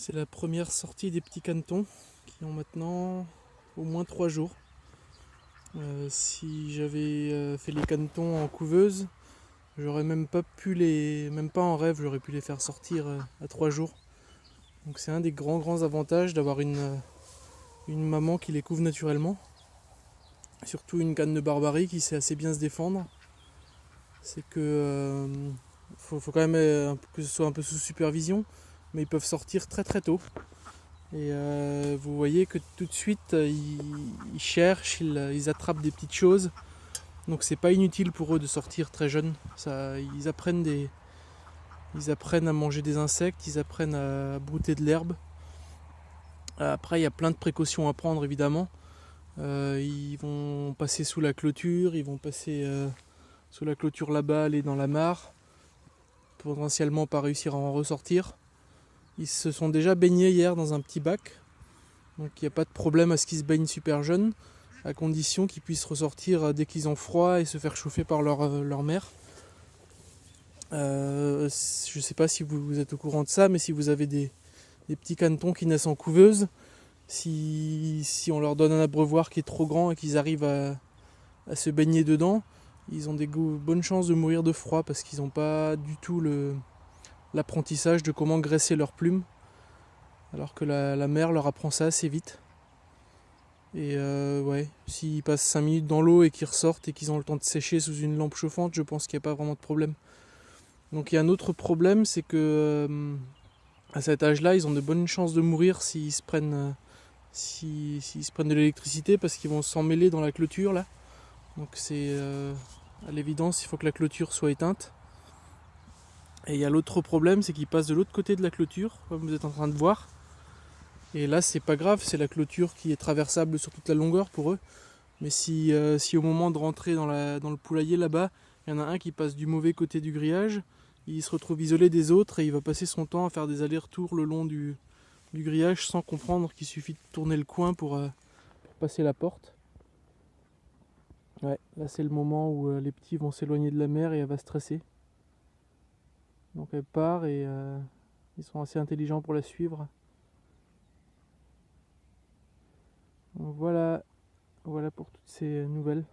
C'est la première sortie des petits canetons qui ont maintenant au moins 3 jours. Si j'avais fait les canetons en couveuse, j'aurais même pas en rêve, j'aurais pu les faire sortir à 3 jours. Donc c'est un des grands avantages d'avoir une maman qui les couve naturellement. Surtout une canne de barbarie qui sait assez bien se défendre. C'est que faut quand même que ce soit un peu sous supervision, mais ils peuvent sortir très tôt. Et vous voyez que tout de suite ils cherchent, ils attrapent des petites choses. Donc c'est pas inutile pour eux de sortir très jeunes. Ils apprennent à manger des insectes, ils apprennent à brouter de l'herbe. Après il y a plein de précautions à prendre évidemment. Ils vont passer sous la clôture, ils vont passer sous la clôture là-bas, aller dans la mare, potentiellement pas réussir à en ressortir. Ils se sont déjà baignés hier dans un petit bac, donc il n'y a pas de problème à ce qu'ils se baignent super jeunes, à condition qu'ils puissent ressortir dès qu'ils ont froid et se faire chauffer par leur mère. Je ne sais pas si vous êtes au courant de ça, mais si vous avez des petits canetons qui naissent en couveuse, si on leur donne un abreuvoir qui est trop grand et qu'ils arrivent à se baigner dedans, ils ont des bonnes chances de mourir de froid parce qu'ils n'ont pas du tout l'apprentissage de comment graisser leurs plumes, alors que la mère leur apprend ça assez vite. Et ouais, s'ils passent 5 minutes dans l'eau et qu'ils ressortent et qu'ils ont le temps de sécher sous une lampe chauffante, je pense qu'il n'y a pas vraiment de problème. Donc il y a un autre problème, c'est que à cet âge-là, ils ont de bonnes chances de mourir s'ils se prennent de l'électricité parce qu'ils vont s'emmêler dans la clôture là. Donc c'est à l'évidence, il faut que la clôture soit éteinte. Et il y a l'autre problème, c'est qu'ils passent de l'autre côté de la clôture, comme vous êtes en train de voir. Et là, c'est pas grave, c'est la clôture qui est traversable sur toute la longueur pour eux. Mais si au moment de rentrer dans le poulailler là-bas, il y en a un qui passe du mauvais côté du grillage, il se retrouve isolé des autres et il va passer son temps à faire des allers-retours le long du grillage sans comprendre qu'il suffit de tourner le coin pour passer la porte. Ouais, là c'est le moment où les petits vont s'éloigner de la mère et elle va stresser. Donc elle part et ils sont assez intelligents pour la suivre. Donc voilà pour toutes ces nouvelles.